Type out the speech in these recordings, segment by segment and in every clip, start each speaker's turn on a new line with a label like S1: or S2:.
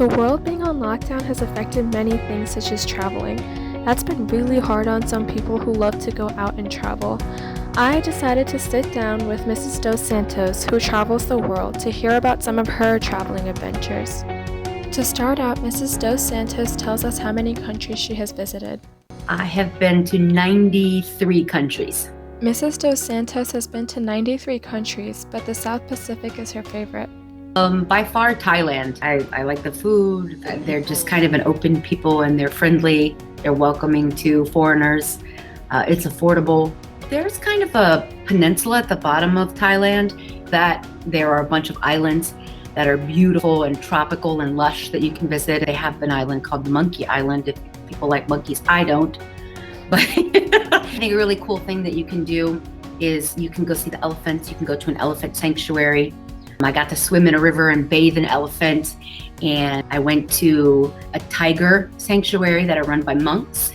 S1: The world being on lockdown has affected many things such as traveling. That's been really hard on some people who love to go out and travel. I decided to sit down with Mrs. Dos Santos, who travels the world, to hear about some of her traveling adventures. To start out, Mrs. Dos Santos tells us how many countries she has visited.
S2: I have been to 93 countries.
S1: Mrs. Dos Santos has been to 93 countries, but the South Pacific is her favorite.
S2: By far, Thailand. I like the food. They're just kind of an open people and they're friendly. They're welcoming to foreigners. It's affordable. There's kind of a peninsula at the bottom of Thailand that there are a bunch of islands that are beautiful and tropical and lush that you can visit. They have an island called Monkey Island. If people like monkeys, I don't. But I think a really cool thing that you can do is you can go see the elephants. You can go to an elephant sanctuary. I got to swim in a river and bathe an elephant. And I went to a tiger sanctuary that are run by monks.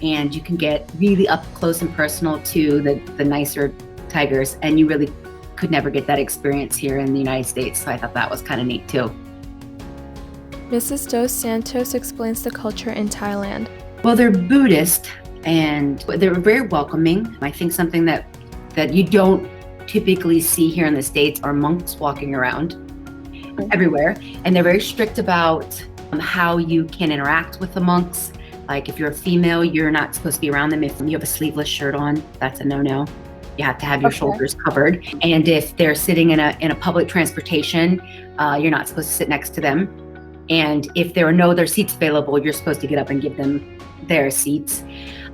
S2: And you can get really up close and personal to the nicer tigers. And you really could never get that experience here in the United States. So I thought that was kind of neat too.
S1: Mrs. Dos Santos explains the culture in Thailand.
S2: Well, they're Buddhist and they're very welcoming. I think something that you don't typically see here in the States are monks walking around everywhere. And they're very strict about how you can interact with the monks. Like if you're a female, you're not supposed to be around them. If you have a sleeveless shirt on, that's a no-no. You have to have your shoulders covered. And if they're sitting in a public transportation, you're not supposed to sit next to them. And if there are no other seats available, you're supposed to get up and give them their seats.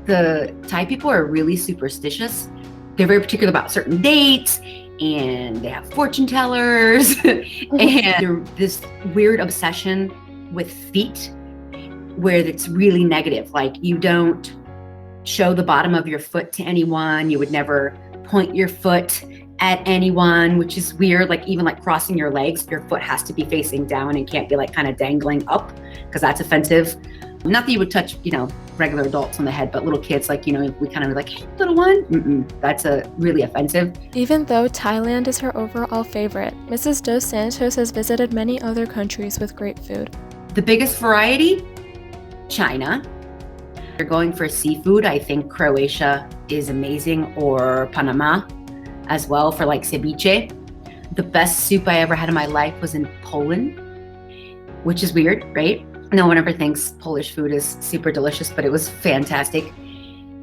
S2: The Thai people are really superstitious. They're very particular about certain dates, and they have fortune tellers, and this weird obsession with feet where it's really negative. Like you don't show the bottom of your foot to anyone. You would never point your foot at anyone, which is weird. Like even like crossing your legs, your foot has to be facing down and can't be like kind of dangling up because that's offensive. Not that you would touch, regular adults on the head, but little kids, like, we kind of like, hey, little one, that's really offensive.
S1: Even though Thailand is her overall favorite, Mrs. Dos Santos has visited many other countries with great food.
S2: The biggest variety, China. If you're going for seafood, I think Croatia is amazing, or Panama as well for like ceviche. The best soup I ever had in my life was in Poland, which is weird, right? No one ever thinks Polish food is super delicious, but it was fantastic.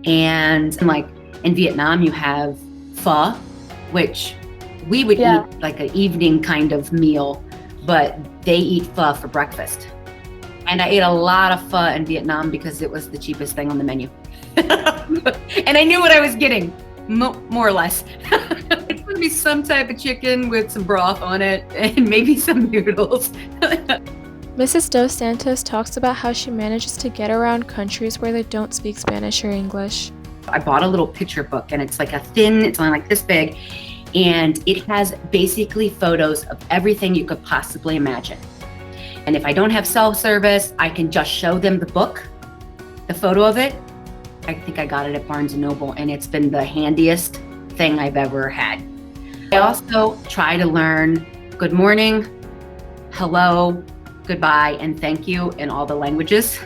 S2: And like in Vietnam, you have pho, which we would eat like an evening kind of meal, but they eat pho for breakfast. And I ate a lot of pho in Vietnam because it was the cheapest thing on the menu. And I knew what I was getting, more or less. It's gonna be some type of chicken with some broth on it and maybe some noodles.
S1: Mrs. Dos Santos talks about how she manages to get around countries where they don't speak Spanish or English.
S2: I bought a little picture book and it's like it's only like this big. And it has basically photos of everything you could possibly imagine. And if I don't have cell service, I can just show them the book, the photo of it. I think I got it at Barnes & Noble and it's been the handiest thing I've ever had. I also try to learn good morning, hello, goodbye, and thank you in all the languages,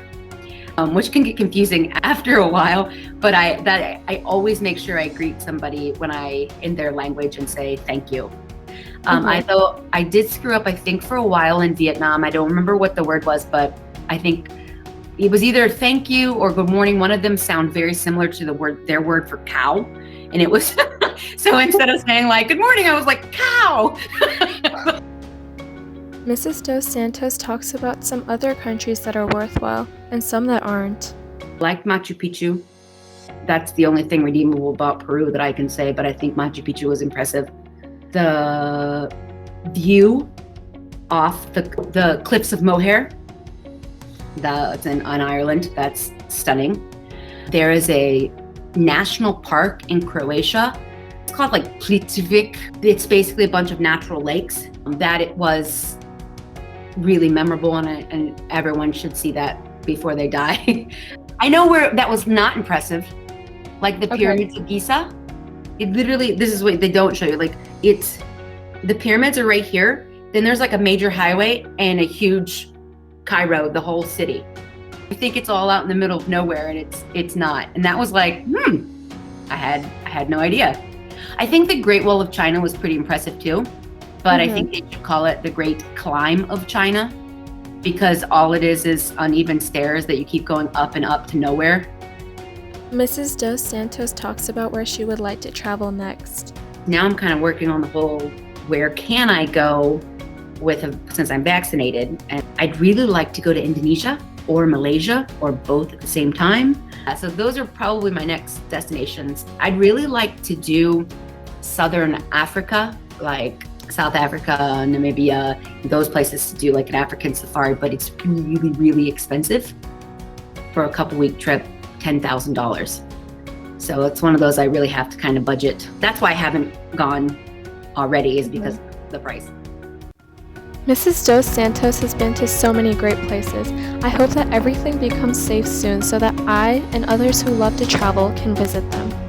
S2: which can get confusing after a while. But I always make sure I greet somebody in their language and say thank you. Though I did screw up, I think for a while in Vietnam. I don't remember what the word was, but I think it was either thank you or good morning. One of them sound very similar to their word for cow, and it was so instead of saying like good morning, I was like cow.
S1: Mrs. Dos Santos talks about some other countries that are worthwhile and some that aren't.
S2: Like Machu Picchu. That's the only thing redeemable about Peru that I can say, but I think Machu Picchu was impressive. The view off the cliffs of Moher, that's in Ireland, that's stunning. There is a national park in Croatia. It's called like Plitvice. It's basically a bunch of natural lakes. That it was really memorable and everyone should see that before they die. I know where that was not impressive, like the pyramids of Giza. It literally, this is what they don't show you. Like the pyramids are right here. Then there's like a major highway and a huge Cairo, the whole city. I think it's all out in the middle of nowhere, and it's not. And that was like, I had no idea. I think the Great Wall of China was pretty impressive too, but I think they should call it the Great Climb of China, because all it is uneven stairs that you keep going up and up to nowhere.
S1: Mrs. Dos Santos talks about where she would like to travel next.
S2: Now I'm kind of working on the whole, where can I go since I'm vaccinated? And I'd really like to go to Indonesia or Malaysia, or both at the same time. So those are probably my next destinations. I'd really like to do Southern Africa, like South Africa, Namibia, those places, to do like an African safari, but it's really, really expensive for a couple-week trip, $10,000. So it's one of those I really have to kind of budget. That's why I haven't gone already, is because of the price.
S1: Mrs. Dos Santos has been to so many great places. I hope that everything becomes safe soon so that I and others who love to travel can visit them.